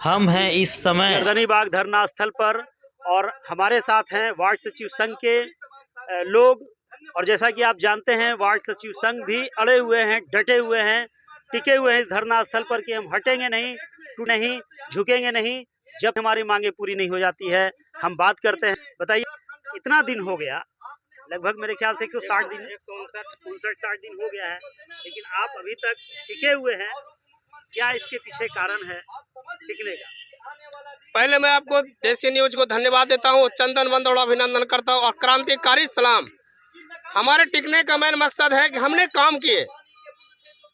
हम हैं इस समय गर्दनी बाग धरना स्थल पर और हमारे साथ हैं वार्ड सचिव संघ के लोग। और जैसा कि आप जानते हैं वार्ड सचिव संघ भी अड़े हुए हैं, डटे हुए हैं, टिके हुए हैं इस धरना स्थल पर कि हम हटेंगे नहीं, झुकेंगे नहीं जब हमारी मांगे पूरी नहीं हो जाती है। हम बात करते हैं। बताइए, इतना दिन हो गया, लगभग मेरे ख्याल से 160 दिन, 159-60 दिन हो गया है, लेकिन आप अभी तक टिके हुए हैं। क्या इसके पीछे कारण है टिकने का? पहले मैं आपको देसी न्यूज को धन्यवाद देता हूँ, चंदन बंदोड़ा अभिनंदन करता हूँ और क्रांतिकारी सलाम। हमारे टिकने का मेन मकसद है कि हमने काम किए।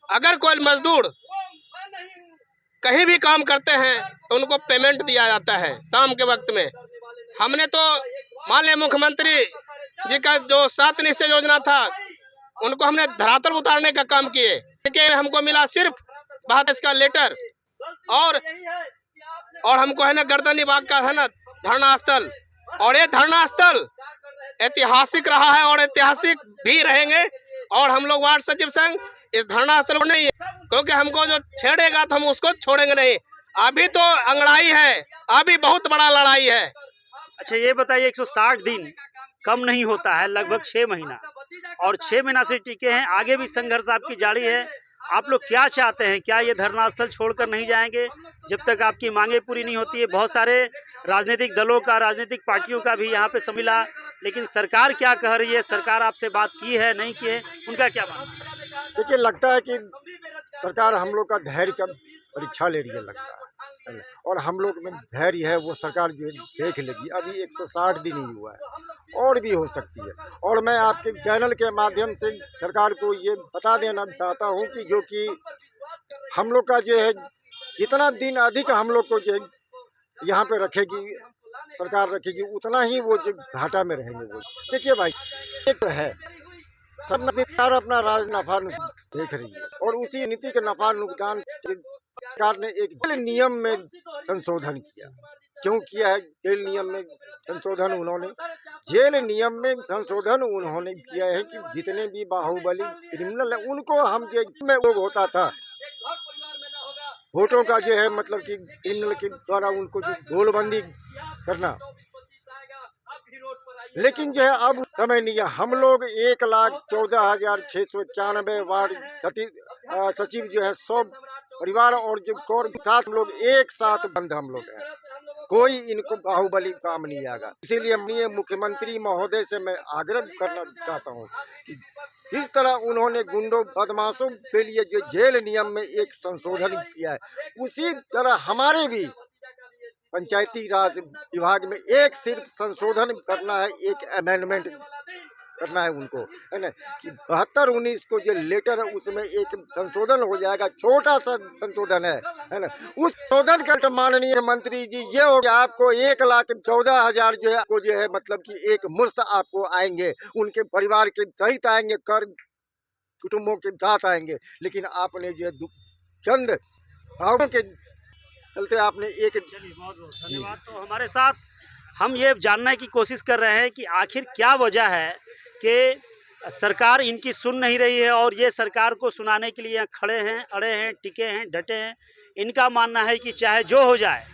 अगर कोई मजदूर कहीं भी काम करते हैं तो उनको पेमेंट दिया जाता है शाम के वक्त में। हमने तो माननीय मुख्यमंत्री जी का जो 7 निश्चय योजना था उनको हमने धरातल उतारने का काम किए, लेकिन हमको मिला सिर्फ 72 का लेटर। और हमको है ना गर्दनी बाग का है ना धरना स्थल, और ये धरना स्थल ऐतिहासिक रहा है और ऐतिहासिक भी रहेंगे। और हम लोग वार्ड सचिव संघ इस धरना स्थल को नहीं, क्योंकि हमको जो छेड़ेगा तो हम उसको छोड़ेंगे नहीं। अभी तो अंगड़ाई है, अभी बहुत बड़ा लड़ाई है। अच्छा, ये बताइए, 160 दिन कम नहीं होता है, लगभग 6 महीना, और 6 महीना से टिके हैं। आगे भी संघर्ष आपकी जारी है। आप लोग क्या चाहते हैं? क्या ये धरना स्थल छोड़कर नहीं जाएंगे जब तक आपकी मांगे पूरी नहीं होती है? बहुत सारे राजनीतिक दलों का, राजनीतिक पार्टियों का भी यहाँ पे सम्मिला, लेकिन सरकार क्या कह रही है? सरकार आपसे बात की है, नहीं की है? उनका क्या मानना है? देखिए, लगता है कि सरकार हम लोग का धैर्य का परीक्षा ले रही है, लगता है। और हम लोग में धैर्य है, वो सरकार जो देख लेगी। अभी 160 दिन ही हुआ है, और भी हो सकती है। और मैं आपके चैनल के माध्यम से सरकार को ये बता देना चाहता हूँ कि जो कि हम लोग का जो है जितना दिन अधिक हम लोग को जो यहाँ पे रखेगी सरकार रखेगी, उतना ही वो जो घाटा में रहेंगे। वो देखिए भाई, एक है सब सरकार अपना राज नफा देख रही है, और उसी नीति के नफा नुकसान सरकार ने एक जेल नियम में संशोधन किया। क्यों किया है जेल नियम में संशोधन? उन्होंने जेल नियम में संशोधन उन्होंने किया है कि जितने भी बाहुबली क्रिमिनल है उनको हम जेल में वो होता था वोटों का जो है मतलब कि क्रिमिनल के द्वारा उनको जो गोलबंदी करना, लेकिन जो है अब समय नहीं है। हम लोग 1,14,691 वार्ड सचिव जो है 100 परिवार और जो कौर साथ हम लोग एक साथ बंद हम लोग हैं। कोई इनको बाहुबली काम नहीं आएगा। इसीलिए मैं मुख्यमंत्री महोदय से मैं आग्रह करना चाहता हूँ कि इस तरह उन्होंने गुंडों बदमाशों के लिए जो जेल नियम में एक संशोधन किया है, उसी तरह हमारे भी पंचायती राज विभाग में एक सिर्फ संशोधन करना है, एक अमेंडमेंट करना है उनको, है ना, कि 72-19 को जो लेटर है उसमें एक संशोधन हो जाएगा। छोटा सा संशोधन है ना। उस संशोधन का माननीय मंत्री जी ये हो गया, आपको 1,14,000 जो है आपको जो है मतलब कि एक मुश्त आपको आएंगे, उनके परिवार के सहित आएंगे, कर कुटुंबों के साथ आएंगे। लेकिन आपने जो है चंद भावों के चलते आपने एक बहुत बहुत धन्यवाद। तो हमारे साथ हम ये जानने की कोशिश कर रहे हैं कि आखिर क्या वजह है कि सरकार इनकी सुन नहीं रही है, और ये सरकार को सुनाने के लिए खड़े हैं, अड़े हैं, टिके हैं, डटे हैं। इनका मानना है कि चाहे जो हो जाए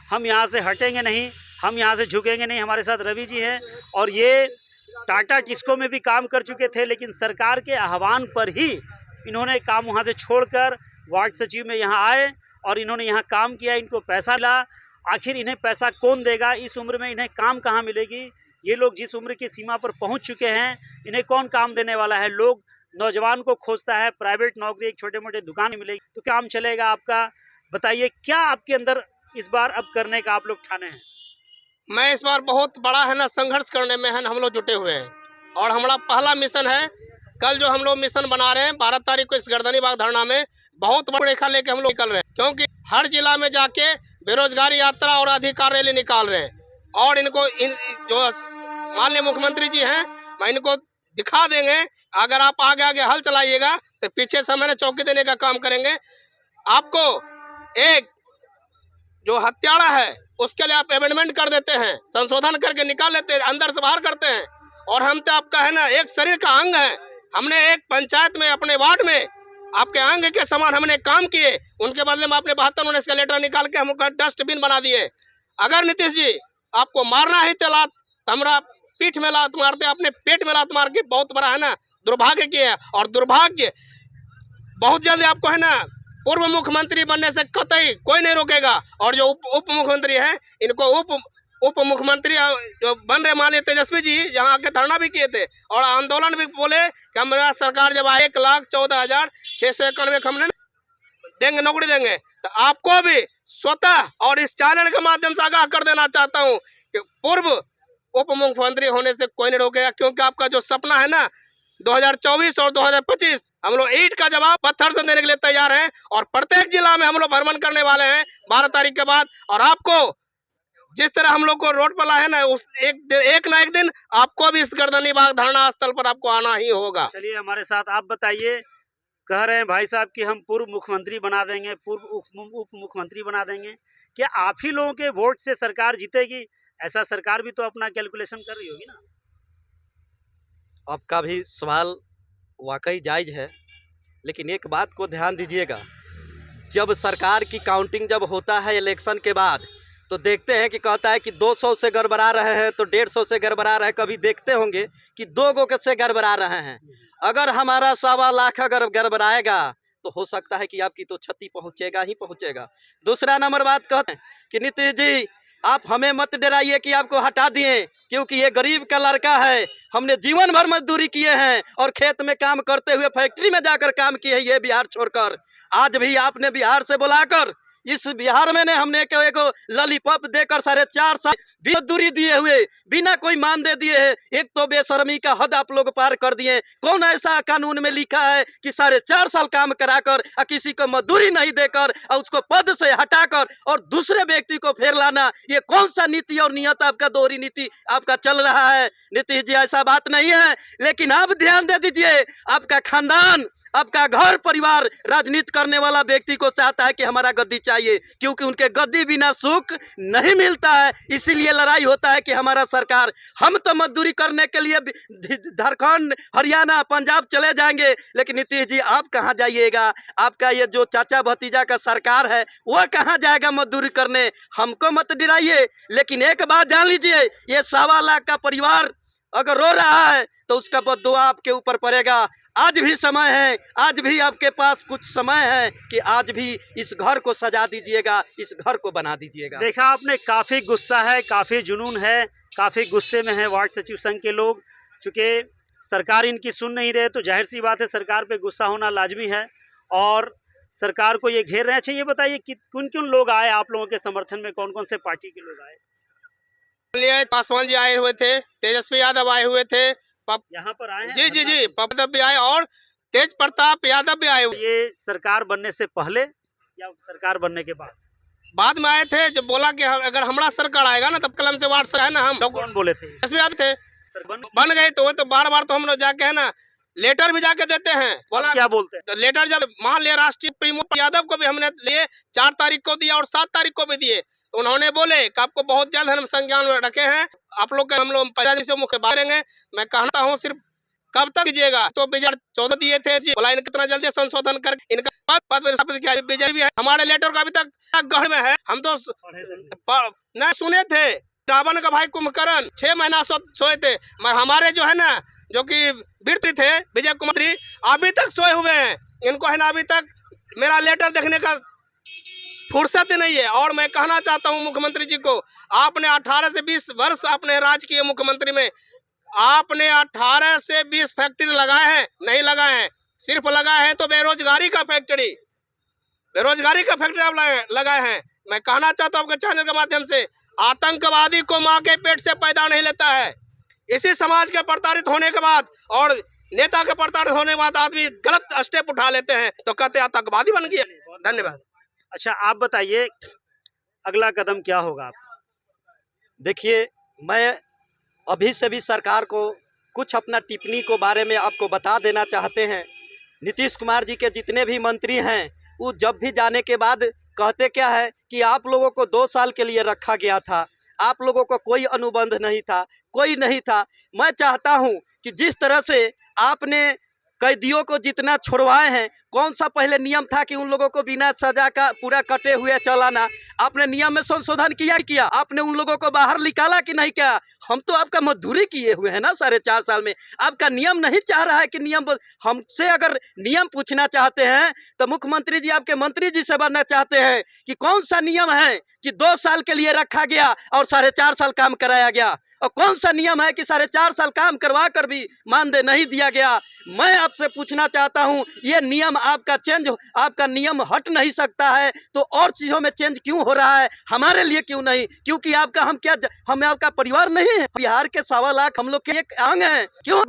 हम यहाँ से हटेंगे नहीं, हम यहाँ से झुकेंगे नहीं। हमारे साथ रवि जी हैं, और ये टाटा टिस्को में भी काम कर चुके थे, लेकिन सरकार के आह्वान पर ही इन्होंने काम वहाँ से छोड़कर वार्ड सचिव में यहाँ आए और इन्होंने यहाँ काम किया। इनको पैसा मिला। आखिर इन्हें पैसा कौन देगा? इस उम्र में इन्हें काम कहाँ मिलेगी? ये लोग जिस उम्र की सीमा पर पहुँच चुके हैं, इन्हें कौन काम देने वाला है? लोग नौजवान को खोजता है, प्राइवेट नौकरी, एक छोटे मोटे दुकान मिलेगी तो काम चलेगा आपका? बताइए, क्या आपके अंदर इस बार अब करने का आप लोग ठाने हैं? मैं इस बार बहुत बड़ा है ना संघर्ष करने में है हम लोग जुटे हुए हैं, और हमारा पहला मिशन है। कल जो हम लोग मिशन बना रहे हैं 12 तारीख को इस गर्दनी बाग धरना में बहुत बड़ी रेखा लेके हम लोग निकल रहे हैं, क्योंकि हर जिला में जाके बेरोजगारी यात्रा और अधिकार रैली निकाल रहे हैं। और इनको जो माननीय मुख्यमंत्री जी हैं, मैं इनको दिखा देंगे। अगर आप आगे आगे हल चलाइएगा तो पीछे से मैंने चौकी देने का काम करेंगे। आपको एक जो हत्यारा है उसके लिए आप अमेंडमेंट कर देते हैं, संशोधन करके निकाल लेते हैं, अंदर से बाहर करते हैं। और हम तो आपका है ना एक शरीर का अंग है। हमने एक पंचायत में अपने वार्ड में आपके अंग के समान हमने काम किए, उनके बदले में आपने 72-19 का लेटर निकाल के हमको डस्टबिन बना दिए। अगर नीतीश जी आपको मारना है तो लात हमारा पीठ में लात मारते, अपने पेट में लात मार के बहुत बड़ा है ना दुर्भाग्य किया है। और दुर्भाग्य बहुत जल्द आपको है ना पूर्व मुख्यमंत्री बनने से कतई कोई नहीं रोकेगा। और जो उप मुख्यमंत्री है, इनको उप मुख्यमंत्री जो बन रहे माननीय तेजस्वी जी, जहाँ आके धरना भी किए थे और आंदोलन भी बोले कि हमारा सरकार जब 1,14,691 हमने देंगे, नौकरी देंगे। तो आपको भी स्वतः और इस चैनल के माध्यम से आगाह कर देना चाहता हूँ कि पूर्व उप मुख्यमंत्री होने से कोई नहीं रोकेगा, क्योंकि आपका जो सपना है ना 2024 और 2025 हम लोग ईंट का जवाब पत्थर से देने के लिए तैयार हैं। और प्रत्येक जिला में हम लोग भ्रमण करने वाले हैं 12 तारीख के बाद। और आपको जिस तरह हम लोग को रोड पर लाए ना, उस एक ना एक दिन आपको भी इस गर्दनी बाग धरना स्थल पर आपको आना ही होगा। चलिए हमारे साथ आप बताइए, कह रहे हैं भाई साहब कि हम पूर्व मुख्यमंत्री बना देंगे, पूर्व उप मुख्यमंत्री बना देंगे। क्या आप ही लोगों के वोट से सरकार जीतेगी? ऐसा सरकार भी तो अपना कैलकुलेशन कर रही होगी ना। आपका भी सवाल वाकई जायज़ है, लेकिन एक बात को ध्यान दीजिएगा, जब सरकार की काउंटिंग जब होता है इलेक्शन के बाद, तो देखते हैं कि कहता है कि 200 से गड़बड़ा रहे हैं तो 150 से गड़बड़ा रहे हैं। कभी देखते होंगे कि 2 गो से गड़बड़ा रहे हैं। अगर हमारा 1.25 लाख अगर गड़बड़ाएगा तो हो सकता है कि आपकी तो क्षति पहुंचेगा ही पहुंचेगा। दूसरा नंबर बात कहते हैं कि नीतीश जी आप हमें मत डराइए कि आपको हटा दिए, क्योंकि ये गरीब का लड़का है, हमने जीवन भर मजदूरी किए हैं और खेत में काम करते हुए फैक्ट्री में जाकर काम किए हैं ये बिहार छोड़कर। आज भी आपने बिहार से बुलाकर इस बिहार में ने हमने एक लॉलीपॉप देकर 4.5 साल मजदूरी दिए हुए बिना कोई मान दे दिए है। एक तो बेशर्मी का हद आप लोग पार कर दिए। कौन ऐसा कानून में लिखा है कि 4.5 साल काम कराकर और किसी को मजदूरी नहीं देकर और उसको पद से हटाकर और दूसरे व्यक्ति को फेर लाना, ये कौन सा नीति और नियत आपका दोहरी नीति आपका चल रहा है? नीतीश जी ऐसा बात नहीं है, लेकिन आप ध्यान दे दीजिए, आपका खानदान आपका घर परिवार राजनीति करने वाला व्यक्ति को चाहता है कि हमारा गद्दी चाहिए, क्योंकि उनके गद्दी बिना सुख नहीं मिलता है। इसीलिए लड़ाई होता है कि हमारा सरकार, हम तो मजदूरी करने के लिए झारखंड हरियाणा पंजाब चले जाएंगे, लेकिन नीतीश जी आप कहाँ जाइएगा? आपका ये जो चाचा भतीजा का सरकार है वह कहाँ जाएगा मजदूरी करने? हमको मत डराइए, लेकिन एक बात जान लीजिए, ये 1.25 लाख का परिवार अगर रो रहा है तो उसका बद्दुआ आपके ऊपर पड़ेगा। आज भी समय है, आज भी आपके पास कुछ समय है कि आज भी इस घर को सजा दीजिएगा, इस घर को बना दीजिएगा। देखा आपने, काफ़ी गुस्सा है, काफ़ी जुनून है, काफ़ी गुस्से में है वार्ड सचिव संघ के लोग। चूँकि सरकार इनकी सुन नहीं रहे तो जाहिर सी बात है सरकार पे गुस्सा होना लाजमी है और सरकार को ये घेर रहे हैं। अच्छा ये बताइए कि किन लोग आए आप लोगों के समर्थन में, कौन कौन से पार्टी के लोग आए? पासवान जी आए हुए थे, तेजस्वी यादव आए हुए थे, यहाँ पर आए हैं? जी पप्पू भी आए और तेज प्रताप यादव भी आए। ये सरकार बनने से पहले या सरकार बनने के बाद में आए थे? जब बोला कि अगर हमारा सरकार आएगा ना तब कलम से वार्ड से है ना, हम कौन बोले थे? तेजस्वी यादव थे, बन गए। तो वो तो बार तो हम लोग जाके है ना लेटर भी जाके देते हैं। बोला क्या बोलते हैं? तो लेटर जब मान लिया राष्ट्रीय प्रमुख यादव को भी हमने लिए 4 तारीख को दिया और 7 तारीख को भी दिए। तो उन्होंने बोले कि आपको बहुत जल्द हम संज्ञान में रखे हैं, आप लोग हम लोग 50 से मुख्य बारेंगे। मैं कहता हूँ सिर्फ कब तक कीजिएगा? तो 2014 दिए थे, बोला इनका कितना जल्दी संशोधन कर इनका पद स्थापित किया। बीजेपी भी है, हमारे लेटर का अभी तक गढ़ में है। हम तो न सुने थे, रावण का भाई कुंभकर्ण 6 महीना सोए थे, मगर हमारे जो है ना जो कि वीर थे विजय कुमार अभी तक सोए हुए हैं। इनको है ना अभी तक मेरा लेटर देखने का फुर्सत नहीं है। और मैं कहना चाहता हूं मुख्यमंत्री जी को, आपने 18 से 20 वर्ष आपने राज किए मुख्यमंत्री में, आपने 18 से 20 फैक्ट्री लगाए हैं? नहीं लगाए हैं। सिर्फ लगाए हैं तो बेरोजगारी का फैक्ट्री आप लगाए हैं। मैं कहना चाहता हूं आपके चैनल के माध्यम से, आतंकवादी को माँ के पेट से पैदा नहीं लेता है। इसी समाज के प्रताड़ित होने के बाद और नेता के प्रताड़ित होने के बाद आदमी गलत स्टेप उठा लेते हैं तो कहते हैं आतंकवादी बन गया। धन्यवाद। अच्छा आप बताइए अगला कदम क्या होगा? आप देखिए, मैं अभी से भी सरकार को कुछ अपना टिप्पणी को बारे में आपको बता देना चाहते हैं। नीतीश कुमार जी के जितने भी मंत्री हैं वो जब भी जाने के बाद कहते क्या है कि आप लोगों को 2 साल के लिए रखा गया था, आप लोगों को कोई अनुबंध नहीं था, कोई नहीं था। मैं चाहता हूं कि जिस तरह से आपने कैदियों को जितना छोड़वाए हैं, कौन सा पहले नियम था कि उन लोगों को बिना सजा का पूरा कटे हुए चलाना? आपने नियम में संशोधन किया? आपने उन लोगों को बाहर निकाला कि नहीं? क्या हम तो आपका मजदूरी किए हुए हैं ना 4.5 साल में। आपका नियम नहीं चाह रहा है कि नियम हमसे अगर नियम पूछना चाहते हैं तो मुख्यमंत्री जी आपके मंत्री जी से बनना चाहते हैं कि कौन सा नियम है कि 2 साल के लिए रखा गया और 4.5 साल काम कराया गया, और कौन सा नियम है कि 4.5 साल काम करवा कर भी मानदेय नहीं दिया गया? मैं आपसे पूछना चाहता हूं, ये नियम आपका नियम हट नहीं सकता है तो और चीजों में चेंज क्यों हो रहा है? हमारे लिए क्यों नहीं? क्योंकि हम आपका परिवार नहीं है? बिहार के 1.25 लाख हम लोग के एक अंग हैं, क्यों?